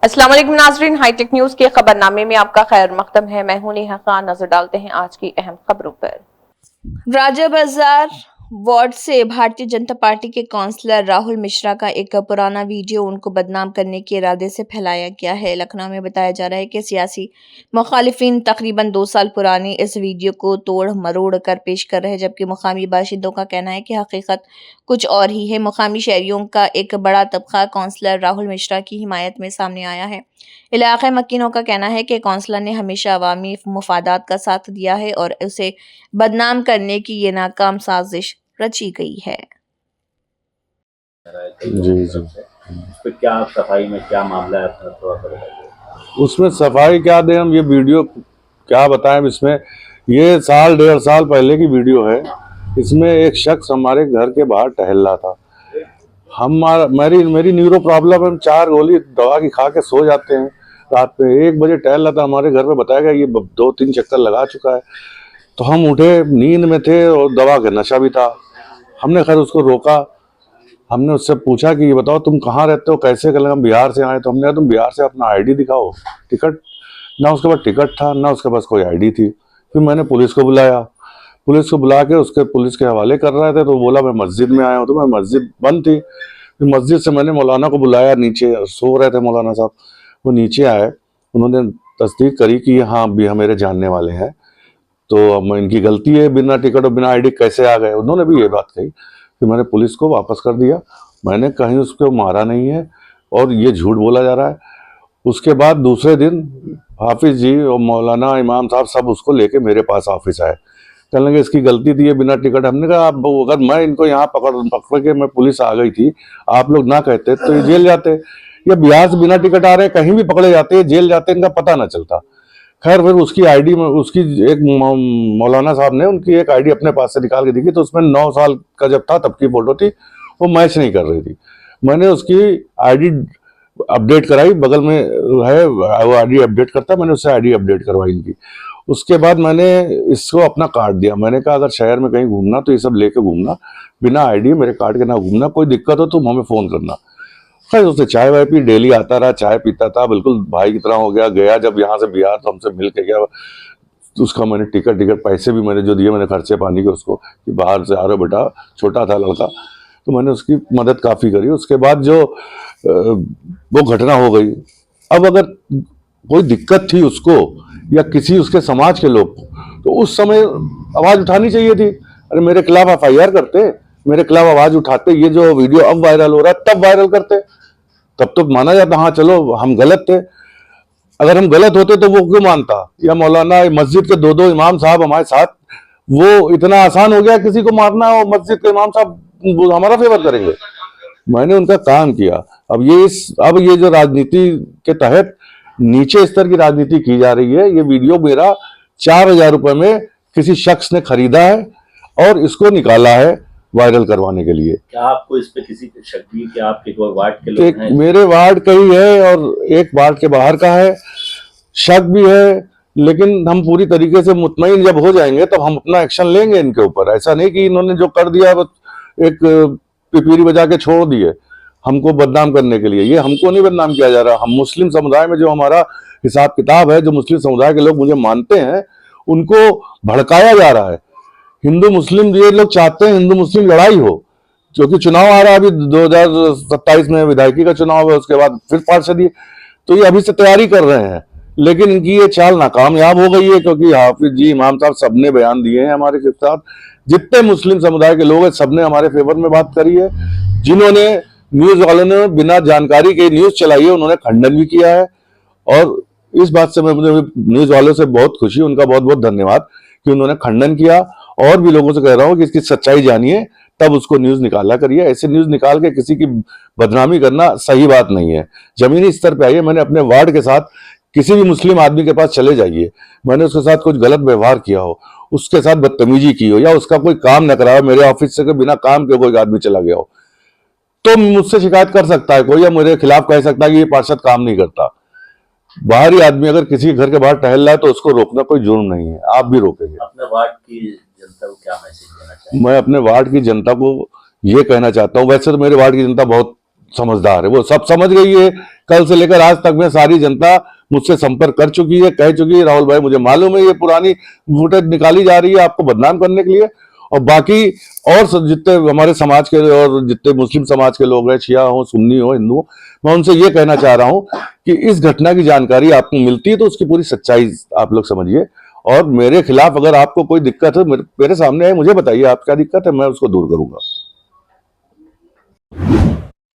अस्सलाम वालेकुम नाज़रीन, हाईटेक न्यूज के खबरनामे में आपका खैर मकदम है। मैं हूं नेहा खान। नजर डालते हैं आज की अहम खबरों पर। राजा बाजार वार्ड से भारतीय जनता पार्टी के काउंसलर राहुल मिश्रा का एक पुराना वीडियो उनको बदनाम करने के इरादे से फैलाया गया है। लखनऊ में बताया जा रहा है कि सियासी मुखालिफिन तकरीबन 2 साल पुरानी इस वीडियो को तोड़ मरोड़ कर पेश कर रहे हैं, जबकि मुकामी बाशिंदों का कहना है कि हकीकत कुछ और ही है। मुकामी शहरियों का एक बड़ा तबका काउंसलर राहुल मिश्रा की हिमायत में सामने आया है। इलाक़ाई मकीनों का कहना है कि काउंसलर ने हमेशा अवामी मुफादात का साथ दिया है और उसे बदनाम करने की ये नाकाम साजिश रची गई है। जी जी, उस पे क्या सफाई में क्या मामला है, अपना थोड़ा सा बताइए। उसमें सफाई क्या दें हम, ये वीडियो क्या बताएं। इसमें ये साल 1.5 साल पहले की वीडियो है। इसमें एक शख्स हमारे घर के बाहर टहल रहा था। मेरी न्यूरो प्रॉब्लम है, 4 गोली दवा की खा के सो जाते हैं। रात में 1 बजे टहल रहा था। हमारे घर में बताया गया ये 2-3 चक्कर लगा चुका है। तो हम उठे, नींद में थे और दवा का नशा भी था। हमने खैर उसको रोका। हमने उससे पूछा कि ये बताओ तुम कहाँ रहते हो, कैसे कर, हम बिहार से आए। तो हमने कहा तुम बिहार से अपना आईडी दिखाओ, टिकट। ना उसके पास टिकट था, ना उसके पास कोई आईडी थी। फिर मैंने पुलिस को बुलाया। पुलिस को बुला के उसके पुलिस के हवाले कर रहे थे। तो बोला मैं मस्जिद में आया हूँ। तो मैं मस्जिद बंद थी। फिर मस्जिद से मैंने मौलाना को बुलाया, नीचे सो रहे थे मौलाना साहब। वो नीचे आए, उन्होंने तस्दीक करी कि हाँ भी हम मेरे जानने वाले हैं, तो अब इनकी गलती है, बिना टिकट और बिना आईडी कैसे आ गए। उन्होंने भी ये बात कही। फिर मैंने पुलिस को वापस कर दिया। मैंने कहीं उसको मारा नहीं है और ये झूठ बोला जा रहा है। उसके बाद दूसरे दिन हाफिज जी और मौलाना इमाम साहब सब उसको लेके मेरे पास ऑफिस आए। कहने लगे इसकी गलती थी, ये बिना टिकट। हमने कहा आप अगर मैं इनको यहाँ पकड़ के मैं पुलिस आ गई थी, आप लोग ना कहते तो ये जेल जाते। ये बिहार से बिना टिकट आ रहे, कहीं भी पकड़े जाते, जेल जाते, इनका पता ना चलता। खैर फिर उसकी आईडी में उसकी एक मौलाना साहब ने उनकी एक आईडी अपने पास से निकाल के देखी, तो उसमें 9 साल का जब था तब की फोटो थी, वो मैच नहीं कर रही थी। मैंने उसकी आईडी अपडेट कराई, बगल में है वो आईडी अपडेट करता, मैंने उससे आईडी अपडेट करवाई इनकी। उसके बाद मैंने इसको अपना कार्ड दिया। मैंने कहा अगर शहर में कहीं घूमना तो ये सब लेके घूमना, बिना आईडी मेरे कार्ड के ना घूमना, कोई दिक्कत हो तुम हमें फोन करना। खैर उससे चाय वाय पी, डेली आता रहा, चाय पीता था, बिल्कुल भाई की तरह हो गया। गया जब यहाँ से बिहार तो हमसे मिल के गया। तो उसका मैंने टिकट पैसे भी मैंने जो दिए, मैंने खर्चे पानी के उसको, कि बाहर से आ रहे बेटा, छोटा था लड़का, तो मैंने उसकी मदद काफ़ी करी। उसके बाद जो वो घटना हो गई, अब अगर कोई दिक्कत थी उसको या किसी उसके समाज के लोग को, तो उस समय आवाज़ उठानी चाहिए थी। अरे मेरे खिलाफ FIR करते, मेरे खिलाफ आवाज़ उठाते, ये जो वीडियो अब वायरल हो रहा है तब वायरल करते, तब तो माना जाता हाँ चलो हम गलत थे। अगर हम गलत होते तो वो क्यों मानता। या मौलाना मस्जिद के 2-2 इमाम साहब हमारे साथ, वो इतना आसान हो गया किसी को मारना हो, मस्जिद के इमाम साहब हमारा फेवर करेंगे। मैंने उनका काम किया। अब ये जो राजनीति के तहत नीचे स्तर की राजनीति की जा रही है। ये वीडियो मेरा 4,000 रुपए में किसी शख्स ने खरीदा है और इसको निकाला है वायरल करवाने के लिए। क्या आपको इस पे किसी को शक भी कि आपके कोई वार्ड के लोग हैं? मेरे वार्ड का ही है और एक वार्ड के बाहर का है, शक भी है। लेकिन हम पूरी तरीके से मुतमईन जब हो जाएंगे तब हम अपना एक्शन लेंगे इनके ऊपर। ऐसा नहीं कि इन्होंने जो कर दिया वो एक पिपीरी बजा के छोड़ दिए हमको बदनाम करने के लिए। ये हमको नहीं बदनाम किया जा रहा। हम मुस्लिम समुदाय में जो हमारा हिसाब किताब है, जो मुस्लिम समुदाय के लोग मुझे मानते हैं, उनको भड़काया जा रहा है। हिंदू मुस्लिम, ये लोग चाहते हैं हिंदू मुस्लिम लड़ाई हो, क्योंकि चुनाव आ रहा है अभी 2027 में, विधायकी का चुनाव है, उसके बाद फिर पार्षद। तो ये अभी से तैयारी कर रहे हैं, लेकिन इनकी ये चाल नाकामयाब हो गई है, क्योंकि हाफिज जी, इमाम साहब सबने बयान दिए हैं हमारे के साथ। जितने मुस्लिम समुदाय के लोग हैं सबने हमारे फेवर में बात करी है। जिन्होंने न्यूज वालों ने बिना जानकारी के न्यूज चलाई है, उन्होंने खंडन भी किया है। और इस बात से मुझे न्यूज वालों से बहुत खुशी, उनका बहुत बहुत धन्यवाद कि उन्होंने खंडन किया। और भी लोगों से कह रहा हूँ कि इसकी सच्चाई जानिए, तब उसको न्यूज निकाला करिए। ऐसे न्यूज निकाल के किसी की बदनामी करना सही बात नहीं है। जमीनी स्तर पे आइए। मैंने अपने वार्ड के साथ किसी भी मुस्लिम आदमी के पास चले जाइए, मैंने उसके साथ कुछ गलत व्यवहार किया हो, उसके साथ बदतमीजी की हो, या उसका कोई काम न करा हो, मेरे ऑफिस से बिना काम के कोई आदमी चला गया हो, तो मुझसे शिकायत कर सकता है कोई, या मेरे खिलाफ कह सकता है कि ये पार्षद काम नहीं करता। बाहरी आदमी अगर किसी घर के बाहर टहल रहा है तो उसको रोकना कोई जुर्म नहीं है। आप भी रोकेंगे। अपने वार्ड की जनता को क्या मैसेज देना चाहिए? मैं अपने वार्ड की जनता को ये कहना चाहता हूँ, वैसे तो मेरे वार्ड की जनता बहुत समझदार है, वो सब समझ गई है। कल से लेकर आज तक में सारी जनता मुझसे संपर्क कर चुकी है, कह चुकी है राहुल भाई मुझे मालूम है ये पुरानी फुटेज निकाली जा रही है आपको बदनाम करने के लिए। और बाकी और जितने हमारे समाज के और जितने मुस्लिम समाज के लोग हैं, शिया हो, सुन्नी हो, हिंदू हो, मैं उनसे ये कहना चाह रहा हूं कि इस घटना की जानकारी आपको मिलती है तो उसकी पूरी सच्चाई आप लोग समझिए। और मेरे खिलाफ अगर आपको कोई दिक्कत है मेरे सामने है, मुझे बताइए आप क्या दिक्कत है, मैं उसको दूर करूंगा।